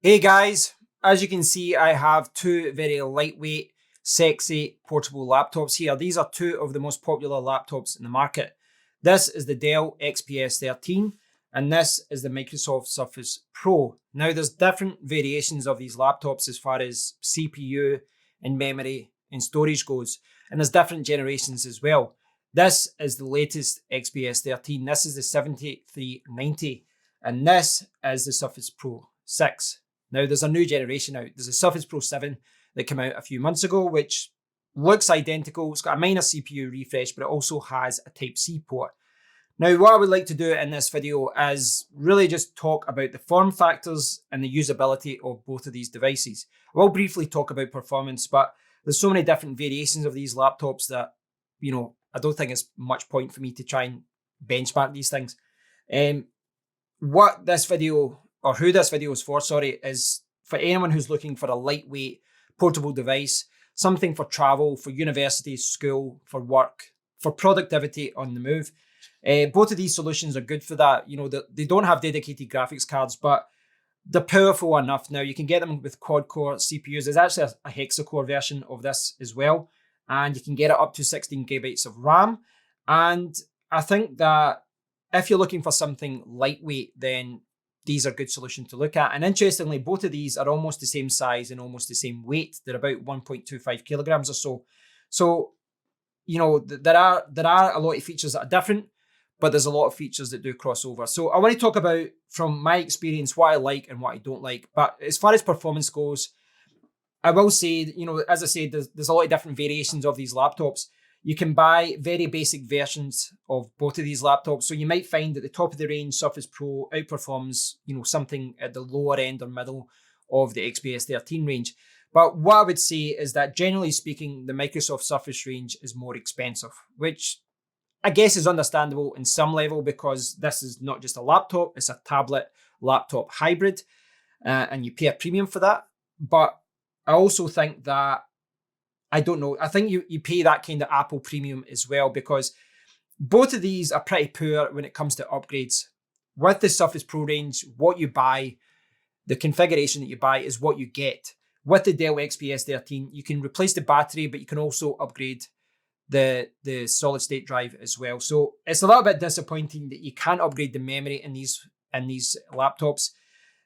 Hey guys, as you can see, I have two very lightweight, sexy, portable laptops here. These are two of the most popular laptops in the market. This is the Dell XPS 13 and this is the Microsoft Surface Pro. Now there's different variations of these laptops as far as CPU and memory and storage goes, and there's different generations as well. This is the latest XPS 13. This is the 7390 and this is the Surface Pro 6. Now, there's a new generation out. There's a Surface Pro 7 that came out a few months ago, which looks identical. It's got a minor CPU refresh, but it also has a Type-C port. Now, what I would like to do in this video is really just talk about the form factors and the usability of both of these devices. I will briefly talk about performance, but there's so many different variations of these laptops that, I don't think it's much point for me to try and benchmark these things. What this video or who this video is for, is for anyone who's looking for a lightweight portable device, something for travel, for university, school, for work, for productivity on the move. Both of these solutions are good for that. They don't have dedicated graphics cards, but they're powerful enough. Now you can get them with quad-core CPUs. There's actually a hexa-core version of this as well, and you can get it up to 16 gigabytes of RAM. And I think that if you're looking for something lightweight, then these are a good solution to look at. And interestingly, both of these are almost the same size and almost the same weight. They're about 1.25 kilograms or so. So, there are a lot of features that are different, but there's a lot of features that do cross over. So I want to talk about, from my experience, what I like and what I don't like. But as far as performance goes, I will say, as I said, there's a lot of different variations of these laptops. You can buy very basic versions of both of these laptops. So you might find that the top of the range Surface Pro outperforms, something at the lower end or middle of the XPS 13 range. But what I would say is that generally speaking, the Microsoft Surface range is more expensive, which I guess is understandable in some level because this is not just a laptop, it's a tablet laptop hybrid, and you pay a premium for that. But I also think that I don't know. I think you pay that kind of Apple premium as well because both of these are pretty poor when it comes to upgrades. With the Surface Pro range, what you buy, the configuration that you buy is what you get. With the Dell XPS 13, you can replace the battery, but you can also upgrade the solid state drive as well. So it's a little bit disappointing that you can't upgrade the memory in these laptops.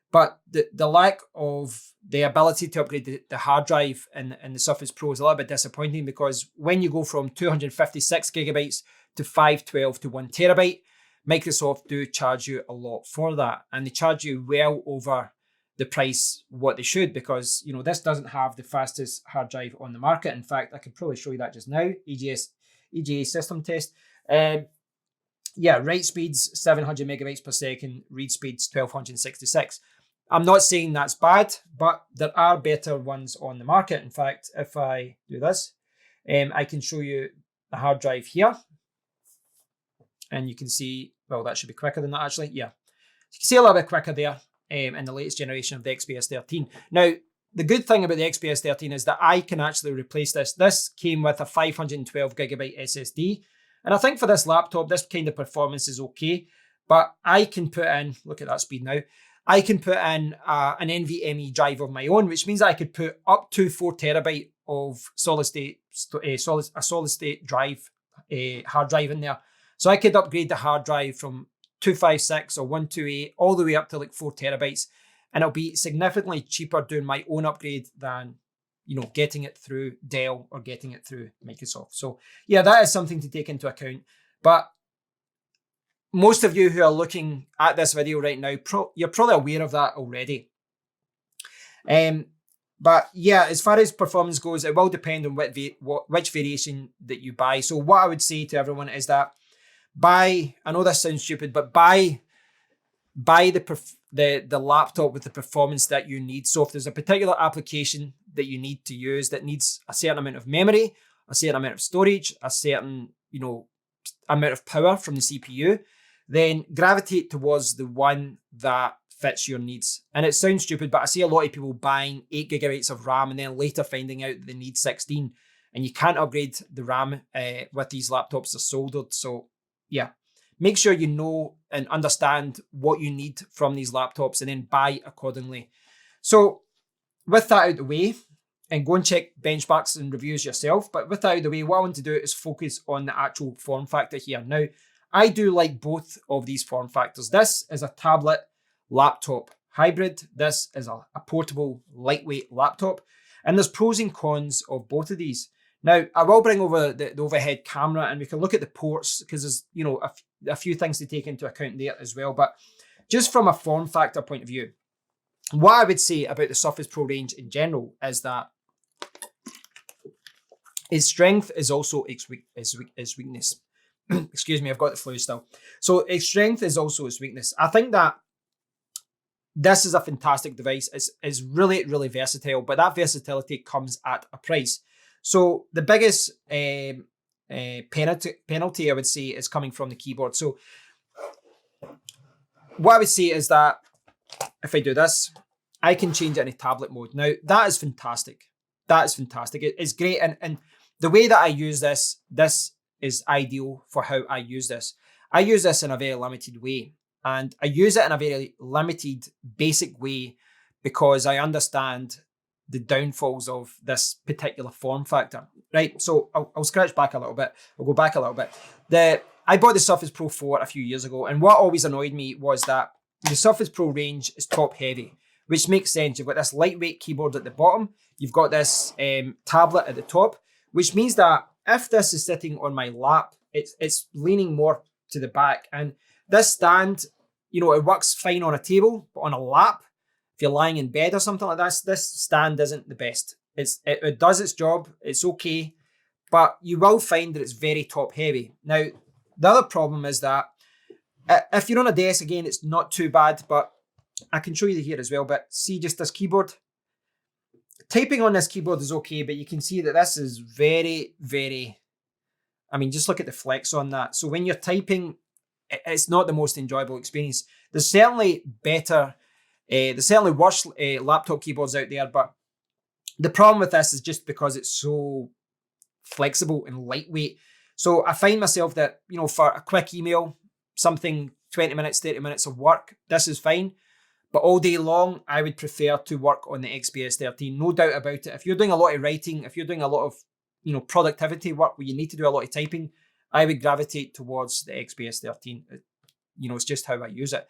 But the lack of the ability to upgrade the hard drive in the Surface Pro is a little bit disappointing because when you go from 256 gigabytes to 512 to 1 terabyte, Microsoft do charge you a lot for that. And they charge you well over the price what they should because, this doesn't have the fastest hard drive on the market. In fact, I could probably show you that just now, EGA system test. Write speeds 700 megabytes per second, read speeds 1266. I'm not saying that's bad, but there are better ones on the market. In fact, if I do this, I can show you the hard drive here. And you can see, well, that should be quicker than that actually. Yeah. You can see a little bit quicker there in the latest generation of the XPS 13. Now, the good thing about the XPS 13 is that I can actually replace this. This came with a 512 gigabyte SSD. And I think for this laptop, this kind of performance is okay, but I can put in, look at that speed now, I can put in an NVMe drive of my own, which means I could put up to 4 terabyte of solid state drive, hard drive in there. So I could upgrade the hard drive from 256 or 128 all the way up to like 4 terabytes. And it'll be significantly cheaper doing my own upgrade than getting it through Dell or getting it through Microsoft. So yeah, that is something to take into account. But most of you who are looking at this video right now, you're probably aware of that already. But yeah, as far as performance goes, it will depend on which variation that you buy. So what I would say to everyone is that I know this sounds stupid, but buy the laptop with the performance that you need. So if there's a particular application that you need to use that needs a certain amount of memory, a certain amount of storage, a certain amount of power from the CPU, then gravitate towards the one that fits your needs. And it sounds stupid, but I see a lot of people buying 8 gigabytes of RAM and then later finding out that they need 16, and you can't upgrade the RAM with these laptops. They're soldered. So yeah, make sure you know and understand what you need from these laptops and then buy accordingly. So with that out of the way, and go and check benchmarks and reviews yourself, but with that out of the way, what I want to do is focus on the actual form factor here. Now, I do like both of these form factors. This is a tablet laptop hybrid. This is a portable lightweight laptop. And there's pros and cons of both of these. Now, I will bring over the overhead camera and we can look at the ports because there's, a few things to take into account there as well. But just from a form factor point of view, what I would say about the Surface Pro range in general is that its strength is also its weakness. Excuse me, I've got the flu still. So its strength is also its weakness. I think that this is a fantastic device. It's really, really versatile, but that versatility comes at a price. So the biggest penalty I would say is coming from the keyboard. So what I would say is that if I do this, I can change it into tablet mode. Now, that is fantastic. That is fantastic. It's great. And the way that I use this is ideal for how I use this. I use this in a very limited way. And I use it in a very limited, basic way because I understand the downfalls of this particular form factor, right? So I'll scratch back a little bit. I'll go back a little bit. I bought the Surface Pro 4 a few years ago, and what always annoyed me was that the Surface Pro range is top heavy, which makes sense. You've got this lightweight keyboard at the bottom. You've got this tablet at the top, which means that if this is sitting on my lap, it's leaning more to the back. And this stand, it works fine on a table, but on a lap, if you're lying in bed or something like this stand isn't the best. It does its job. It's okay, but you will find that it's very top heavy. Now, the other problem is that if you're on a desk, again, it's not too bad, but I can show you here as well. But see, just this keyboard. Typing on this keyboard is okay, but you can see that this is very, very, just look at the flex on that. So when you're typing, it's not the most enjoyable experience. There's certainly worse laptop keyboards out there, but the problem with this is just because it's so flexible and lightweight. So I find myself that, for a quick email, something 20 minutes, 30 minutes of work, this is fine. But all day long, I would prefer to work on the XPS 13, no doubt about it. If you're doing a lot of writing, if you're doing a lot of, productivity work where you need to do a lot of typing, I would gravitate towards the XPS 13. It's just how I use it.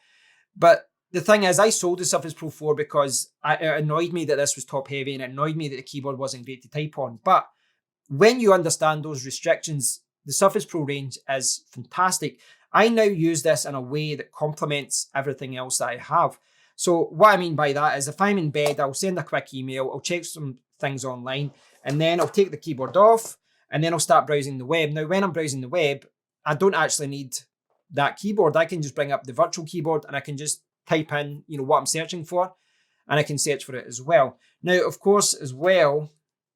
But the thing is, I sold the Surface Pro 4 because it annoyed me that this was top heavy and it annoyed me that the keyboard wasn't great to type on. But when you understand those restrictions, the Surface Pro range is fantastic. I now use this in a way that complements everything else that I have. So what I mean by that is if I'm in bed, I'll send a quick email, I'll check some things online, and then I'll take the keyboard off, and then I'll start browsing the web. Now, when I'm browsing the web, I don't actually need that keyboard. I can just bring up the virtual keyboard and I can just type in, what I'm searching for, and I can search for it as well. Now, of course, as well,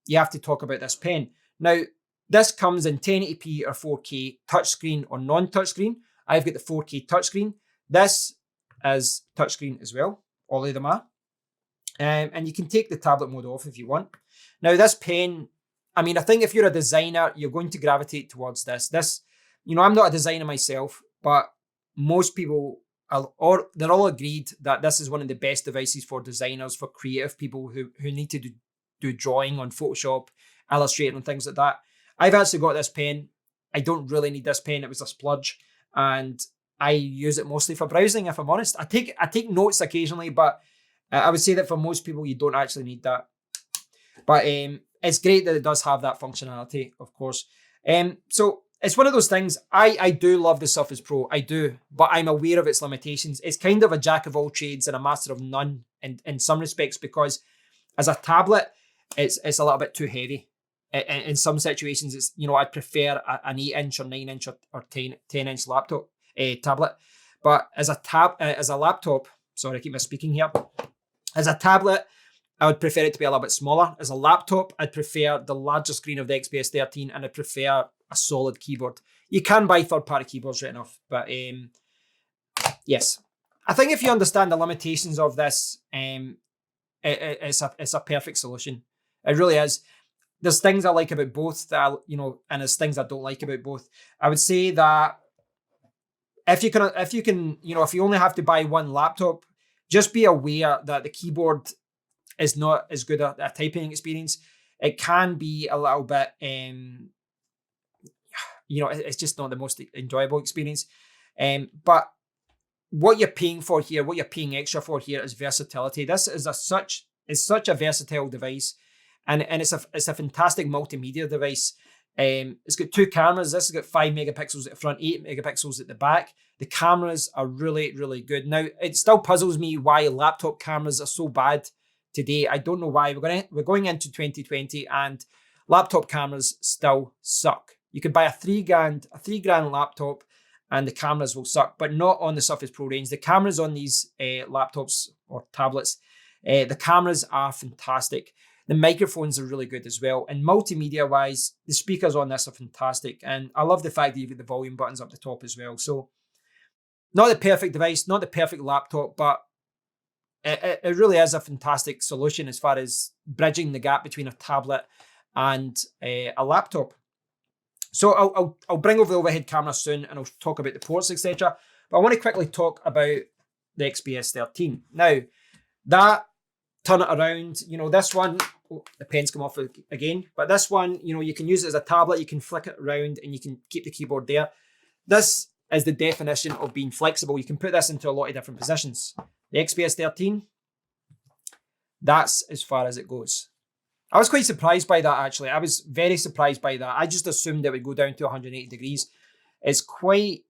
you have to talk about this pen. Now, this comes in 1080p or 4K touchscreen or non-touchscreen. I've got the 4K touchscreen. This is touchscreen as well. All of them are. And you can take the tablet mode off if you want. Now, this pen, I think if you're a designer, you're going to gravitate towards this. I'm not a designer myself, but most people they're all agreed that this is one of the best devices for designers, for creative people who need to do drawing on Photoshop, Illustrator and things like that. I've actually got this pen. I don't really need this pen. It was a splurge, and I use it mostly for browsing, if I'm honest. I take notes occasionally, but I would say that for most people, you don't actually need that. But it's great that it does have that functionality, of course. So it's one of those things. I do love the Surface Pro, I do, but I'm aware of its limitations. It's kind of a jack of all trades and a master of none in some respects, because as a tablet, it's a little bit too heavy. In some situations, it's I'd prefer an 8-inch or 9-inch or 10-inch laptop tablet. But as a laptop, sorry, I keep misspeaking here. As a tablet, I would prefer it to be a little bit smaller. As a laptop, I'd prefer the larger screen of the XPS 13, and I'd prefer a solid keyboard. You can buy third-party keyboards right enough, but yes. I think if you understand the limitations of this, it's a perfect solution. It really is. There's things I like about both that and there's things I don't like about both. I would say that if you only have to buy one laptop, just be aware that the keyboard is not as good a typing experience. It can be a little bit, it's just not the most enjoyable experience. But what you're paying for here, what you're paying extra for here, is versatility. This is such a versatile device, and it's a fantastic multimedia device. It's got 2 cameras. This has got 5 megapixels at the front, 8 megapixels at the back. The cameras are really, really good. Now, it still puzzles me why laptop cameras are so bad today. I don't know why. We're going into 2020 and laptop cameras still suck. You could buy a $3,000 laptop and the cameras will suck, but not on the Surface Pro range. The cameras on these laptops or tablets, the cameras are fantastic. The microphones are really good as well. And multimedia wise, the speakers on this are fantastic. And I love the fact that you've got the volume buttons up the top as well. So not the perfect device, not the perfect laptop, but it really is a fantastic solution as far as bridging the gap between a tablet and a laptop. So I'll bring over the overhead camera soon and I'll talk about the ports, etc. But I want to quickly talk about the XPS 13. Now, that, turn it around, this one, the pen's come off again, but this one, you can use it as a tablet, you can flick it around and you can keep the keyboard there. This is the definition of being flexible. You can put this into a lot of different positions. The XPS 13, that's as far as it goes. I was quite surprised by that, actually. I was very surprised by that. I just assumed it would go down to 180 degrees. It's quite,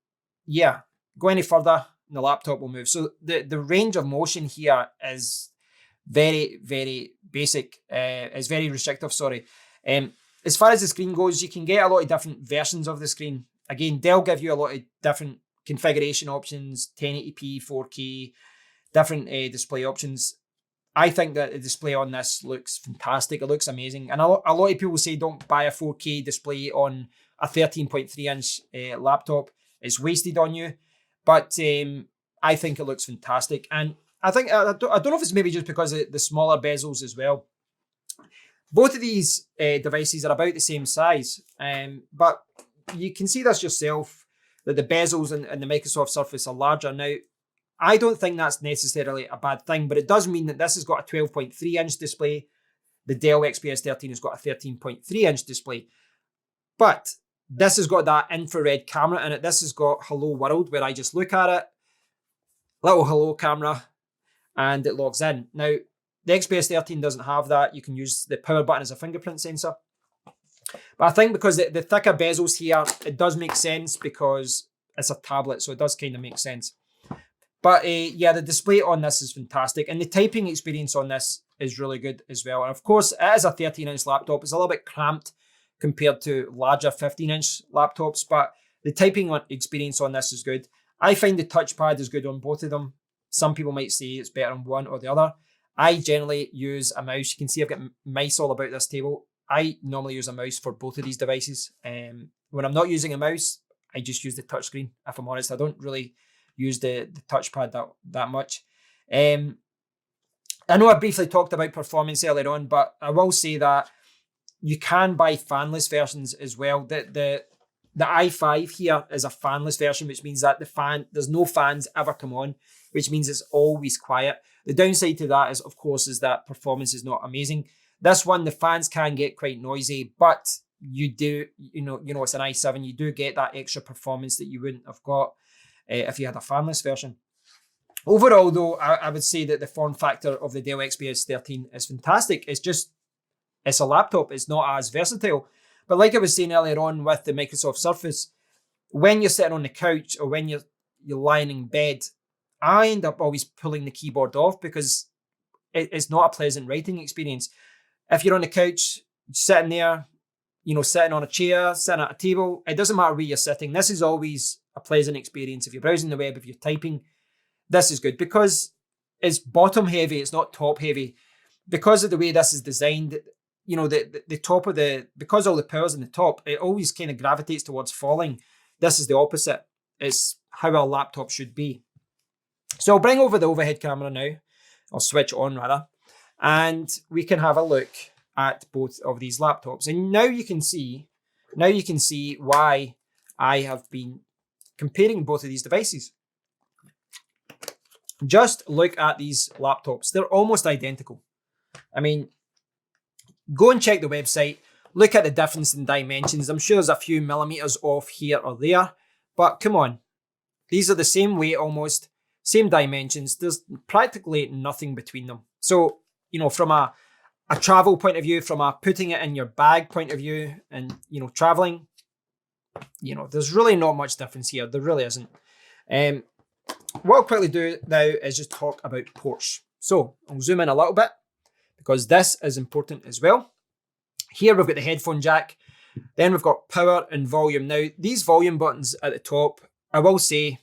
go any further and the laptop will move. So the range of motion here is very, very basic. It's very restrictive, sorry. As far as the screen goes, you can get a lot of different versions of the screen. Again, Dell give you a lot of different configuration options, 1080p, 4K, different display options. I think that the display on this looks fantastic. It looks amazing. And a lot of people say don't buy a 4K display on a 13.3-inch laptop. It's wasted on you. But I think it looks fantastic. And I don't know if it's maybe just because of the smaller bezels as well. Both of these devices are about the same size. But you can see this yourself, that the bezels in the Microsoft Surface are larger. Now, I don't think that's necessarily a bad thing, but it does mean that this has got a 12.3-inch display. The Dell XPS 13 has got a 13.3-inch display. But this has got that infrared camera in it. This has got Hello World, where I just look at it, little hello camera, and it logs in. Now, the XPS 13 doesn't have that. You can use the power button as a fingerprint sensor. But I think because the thicker bezels here, it does make sense because it's a tablet, so it does kind of make sense. But the display on this is fantastic. And the typing experience on this is really good as well. And of course, it is a 13-inch laptop. It's a little bit cramped compared to larger 15-inch laptops, but the typing experience on this is good. I find the touchpad is good on both of them. Some people might say it's better on one or the other. I generally use a mouse. You can see I've got mice all about this table. I normally use a mouse for both of these devices. When I'm not using a mouse, I just use the touchscreen. If I'm honest, I don't really use the touchpad that much. I know I briefly talked about performance earlier on, but I will say that you can buy fanless versions as well. The i5 here is a fanless version, which means that there's no fans ever come on, which means it's always quiet. The downside to that is, of course, is that performance is not amazing. This one, the fans can get quite noisy, but you do, it's an i7. You do get that extra performance that you wouldn't have got if you had a fanless version. Overall, though, I would say that the form factor of the Dell XPS 13 is fantastic. It's a laptop. It's not as versatile. But like I was saying earlier on with the Microsoft Surface, when you're sitting on the couch or when you're lying in bed, I end up always pulling the keyboard off because it's not a pleasant writing experience. If you're on the couch, sitting there, sitting on a chair, sitting at a table, it doesn't matter where you're sitting. This is always a pleasant experience. If you're browsing the web, if you're typing, this is good because it's bottom heavy, it's not top heavy. Because of the way this is designed, the top of because all the power's in the top, it always kind of gravitates towards falling. This is the opposite. It's how a laptop should be. So I'll bring over the overhead camera now. I'll switch on rather. And we can have a look at both of these laptops. And now you can see why I have been comparing both of these devices. Just look at these laptops. They're almost identical. I mean, go and check the website, look at the difference in dimensions. I'm sure there's a few millimeters off here or there, but come on. These are the same weight almost, same dimensions. There's practically nothing between them. So, from a travel point of view, from a putting it in your bag point of view, and, traveling, there's really not much difference here. There really isn't. What I'll quickly do now is just talk about ports. So I'll zoom in a little bit because this is important as well. Here we've got the headphone jack. Then we've got power and volume. Now, these volume buttons at the top, I will say,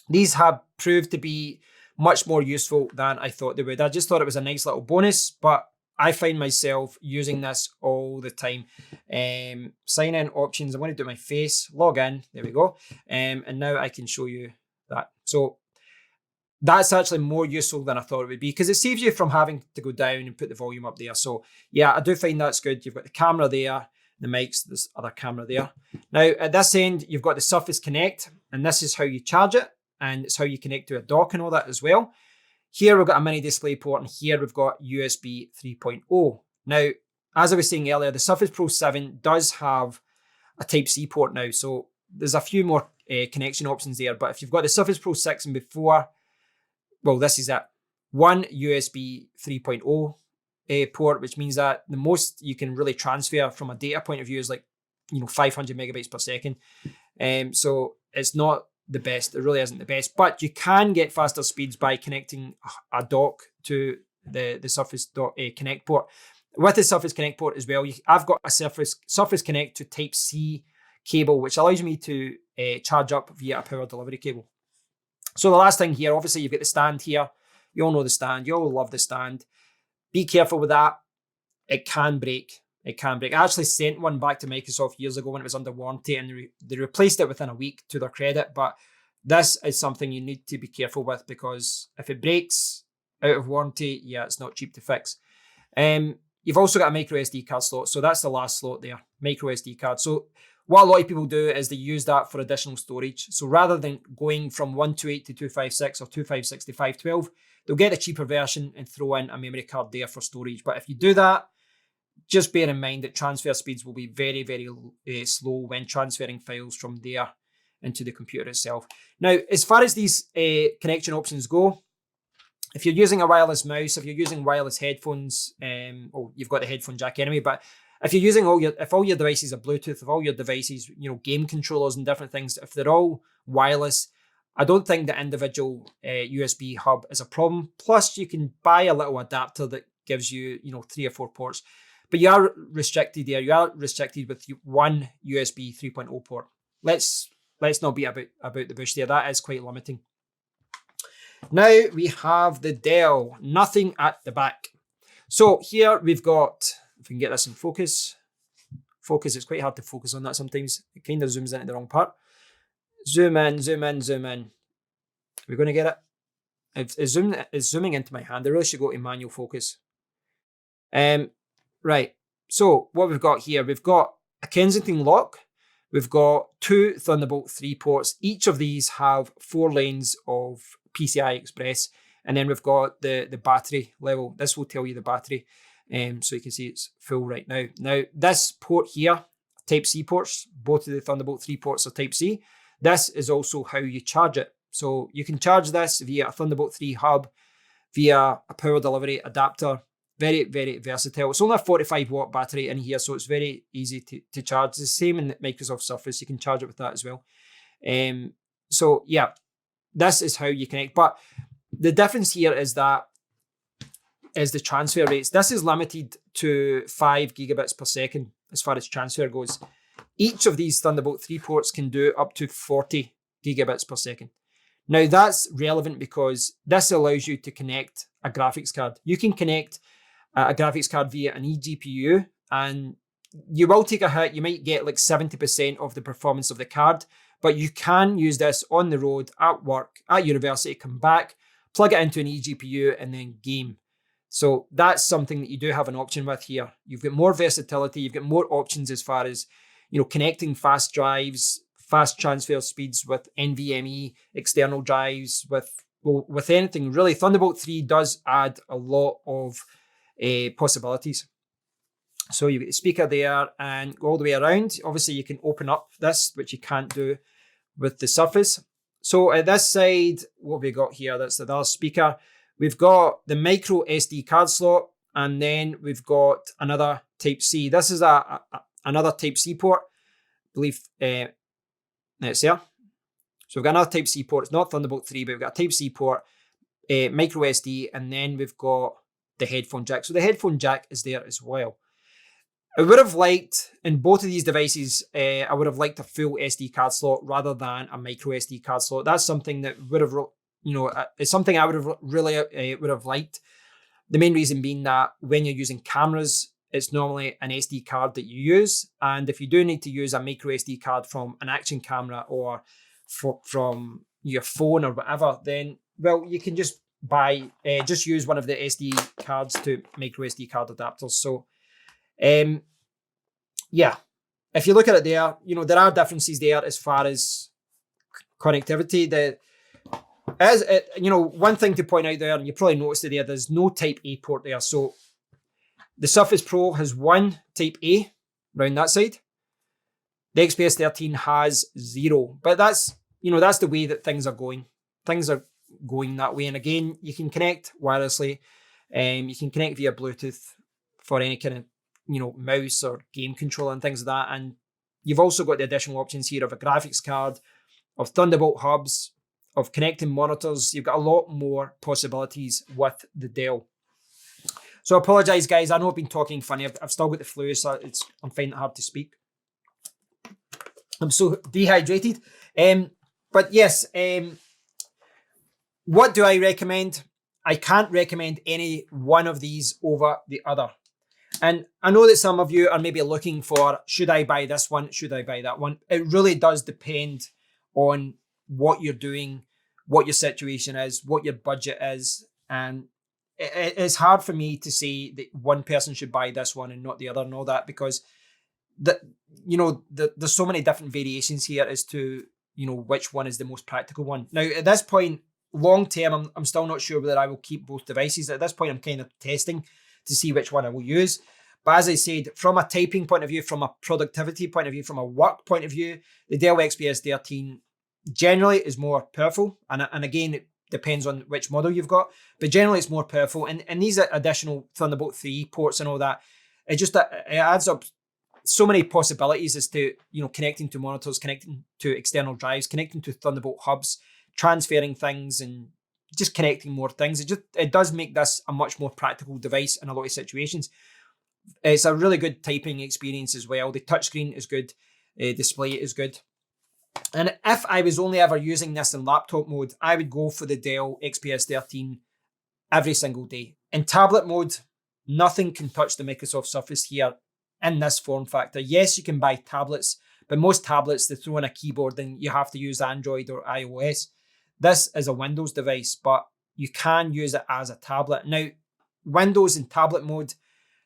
these have proved to be much more useful than I thought they would. I just thought it was a nice little bonus, but I find myself using this all the time. Sign in options. I'm going to do my face, log in. There we go. And now I can show you that. So that's actually more useful than I thought it would be because it saves you from having to go down and put the volume up there. So yeah, I do find that's good. You've got the camera there, the mics, this other camera there. Now at this end, you've got the Surface Connect, and this is how you charge it, and it's how you connect to a dock and all that as well. Here we've got a mini display port, and here we've got USB 3.0. Now, as I was saying earlier, the Surface Pro 7 does have a Type-C port now, so there's a few more connection options there. But if you've got the Surface Pro 6 and before, well, this is it. One USB 3.0 port, which means that the most you can really transfer from a data point of view is 500 megabytes per second. So it's not the best. It really isn't the best, but you can get faster speeds by connecting a dock to the Surface Connect port. With the Surface Connect port as well, I've got a Surface Connect to Type-C cable, which allows me to charge up via a power delivery cable. So the last thing here, obviously you've got the stand here. You all know the stand. You all love the stand. Be careful with that. It can break. It can break. I actually sent one back to Microsoft years ago when it was under warranty, and they replaced it within a week, to their credit. But this is something you need to be careful with, because if it breaks out of warranty, yeah, it's not cheap to fix. You've also got a micro SD card slot. So that's the last slot there, micro SD card. So what a lot of people do is they use that for additional storage. So rather than going from 128 to 256 or 256 to 512, they'll get a cheaper version and throw in a memory card there for storage. But if you do that, just bear in mind that transfer speeds will be very, very slow when transferring files from there into the computer itself. Now, as far as these connection options go, if you're using a wireless mouse, if you're using wireless headphones, you've got the headphone jack anyway, but if you're using if all your devices are Bluetooth, if all your devices, game controllers and different things, if they're all wireless, I don't think the individual USB hub is a problem. Plus, you can buy a little adapter that gives you, 3 or 4 ports. But you are restricted there. You are restricted with one USB 3.0 port. Let's not be about the bush there. That is quite limiting. Now we have the Dell, nothing at the back. So here we've got, if we can get this in focus, it's quite hard to focus on that sometimes. It kind of zooms into the wrong part. Zoom in, zoom in, zoom in. We're going to get it. It's zooming into my hand. I really should go to manual focus. Right, so what we've got here, we've got a Kensington lock. We've got 2 Thunderbolt 3 ports. Each of these have 4 lanes of PCI Express. And then we've got the battery level. This will tell you the battery. So you can see it's full right now. Now, this port here, Type-C ports, both of the Thunderbolt 3 ports are Type-C. This is also how you charge it. So you can charge this via a Thunderbolt 3 hub, via a power delivery adapter. Very, very versatile. It's only a 45 watt battery in here, so it's very easy to charge. It's the same in the Microsoft Surface. You can charge it with that as well. So yeah, this is how you connect. But the difference here is the transfer rates. This is limited to 5 gigabits per second as far as transfer goes. Each of these Thunderbolt 3 ports can do up to 40 gigabits per second. Now that's relevant because this allows you to connect a graphics card. You can connect a graphics card via an eGPU, and you will take a hit. You might get like 70% of the performance of the card, but you can use this on the road, at work, at university, come back, plug it into an eGPU, and then game. So that's something that you do have an option with here. You've got more versatility. You've got more options as far as, connecting fast drives, fast transfer speeds with NVMe, external drives, with anything really. Thunderbolt 3 does add a lot of possibilities. So you've got the speaker there and go all the way around. Obviously, you can open up this, which you can't do with the Surface. So at this side, what have we got here? That's the other speaker. We've got the micro SD card slot, and then we've got another Type-C. This is another Type-C port. I believe it's there. So we've got another Type-C port. It's not Thunderbolt 3, but we've got a Type-C port, micro SD, and then we've got the headphone jack. So the headphone jack is there as well. I would have liked, in both of these devices, I would have liked a full SD card slot rather than a micro SD card slot. That's something that would have, it's something I would have really would have liked. The main reason being that when you're using cameras, it's normally an SD card that you use. And if you do need to use a micro SD card from an action camera or from your phone or whatever, then, well, you can just just use one of the SD cards to micro SD card adapters. So, yeah, if you look at it there, there are differences there as far as connectivity. One thing to point out there, and you probably noticed it there, there's no Type A port there. So the Surface Pro has one Type A around that side. The XPS 13 has 0, but that's the way that things are going. Things are going that way. And again, you can connect wirelessly. You can connect via Bluetooth for any kind of, mouse or game controller and things like that. And you've also got the additional options here of a graphics card, of Thunderbolt hubs, of connecting monitors. You've got a lot more possibilities with the Dell. So I apologize, guys. I know I've been talking funny. I've still got the flu, so I'm finding it hard to speak. I'm so dehydrated. But yes, what do I recommend? I can't recommend any one of these over the other. And I know that some of you are maybe looking for, should I buy this one? Should I buy that one? It really does depend on what you're doing, what your situation is, what your budget is. And it's hard for me to say that one person should buy this one and not the other and all that, because there's so many different variations here as to, which one is the most practical one. Now, at this point, long term, I'm still not sure whether I will keep both devices. At this point, I'm kind of testing to see which one I will use. But as I said, from a typing point of view, from a productivity point of view, from a work point of view, the Dell XPS 13 generally is more powerful. And again, it depends on which model you've got, but generally it's more powerful. And these additional Thunderbolt 3 ports and all that, it adds up so many possibilities as to, connecting to monitors, connecting to external drives, connecting to Thunderbolt hubs, transferring things, and just connecting more things. It does make this a much more practical device in a lot of situations. It's a really good typing experience as well. The touchscreen is good. Display is good. And if I was only ever using this in laptop mode, I would go for the Dell XPS 13 every single day. In tablet mode, nothing can touch the Microsoft Surface here in this form factor. Yes, you can buy tablets, but most tablets, they throw in a keyboard and you have to use Android or iOS. This is a Windows device, but you can use it as a tablet. Now, Windows in tablet mode,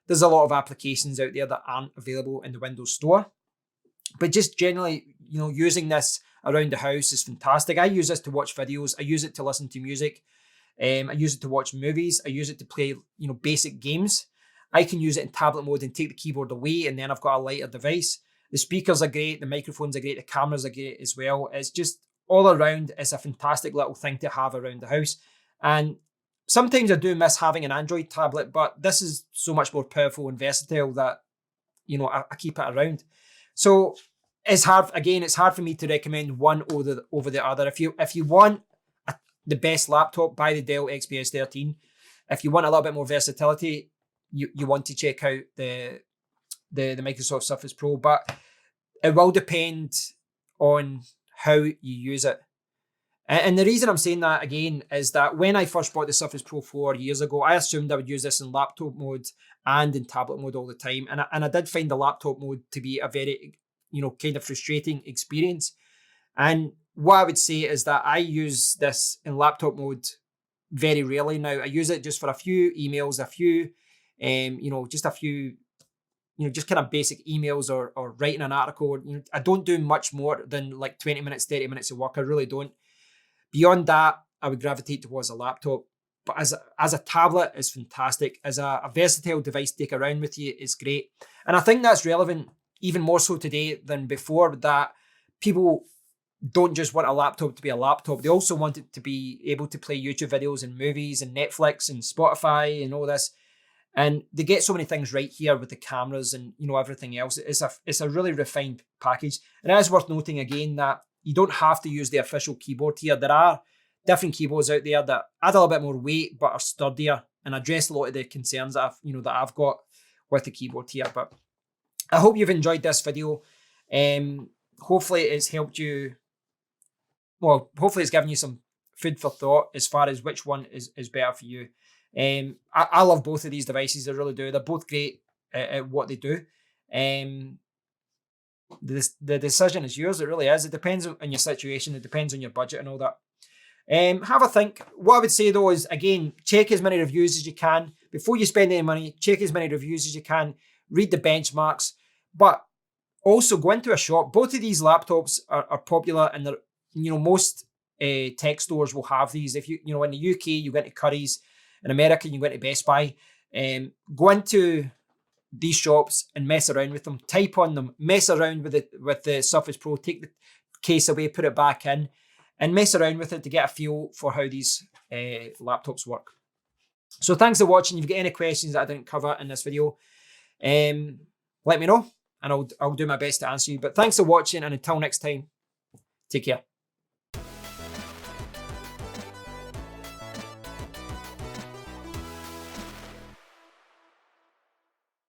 there's a lot of applications out there that aren't available in the Windows Store. But just generally, using this around the house is fantastic. I use this to watch videos. I use it to listen to music. I use it to watch movies. I use it to play, basic games. I can use it in tablet mode and take the keyboard away, and then I've got a lighter device. The speakers are great. The microphones are great. The cameras are great as well. It's just all around, it's a fantastic little thing to have around the house. And sometimes I do miss having an Android tablet, but this is so much more powerful and versatile that, I keep it around. So it's hard for me to recommend one over the other. If you want the best laptop, buy the Dell XPS 13. If you want a little bit more versatility, you want to check out the Microsoft Surface Pro, but it will depend on how you use it. And the reason I'm saying that again is that when I first bought the Surface Pro 4 years ago, I assumed I would use this in laptop mode and in tablet mode all the time. And I did find the laptop mode to be a very, kind of frustrating experience. And what I would say is that I use this in laptop mode very rarely now. I use it just for a few emails, just kind of basic emails or writing an article. I don't do much more than like 20 minutes, 30 minutes of work. I really don't. Beyond that, I would gravitate towards a laptop. but as a tablet, it's fantastic. As a versatile device to take around with you, it's great. And I think that's relevant even more so today than before, that people don't just want a laptop to be a laptop. They also want it to be able to play YouTube videos and movies and Netflix and Spotify and all this. And they get so many things right here with the cameras and, you know, everything else. It's a really refined package. And it is worth noting again that you don't have to use the official keyboard here. There are different keyboards out there that add a little bit more weight but are sturdier and address a lot of the concerns that I've got with the keyboard here. But I hope you've enjoyed this video. Hopefully it's helped you. Well, hopefully it's given you some food for thought as far as which one is better for you. I love both of these devices. I really do. They're both great at what they do. The decision is yours. It really is. It depends on your situation. It depends on your budget and all that. Have a think. What I would say though is, again, check as many reviews as you can. Before you spend any money, check as many reviews as you can. Read the benchmarks. But also go into a shop. Both of these laptops are popular, and they're, most tech stores will have these. If in the UK, you go into Curry's. In America, you go into Best Buy. Go into these shops and mess around with them. Type on them. Mess around with the Surface Pro. Take the case away, put it back in, and mess around with it to get a feel for how these laptops work. So thanks for watching. If you get any questions that I didn't cover in this video, let me know, and I'll do my best to answer you. But thanks for watching, and until next time, take care.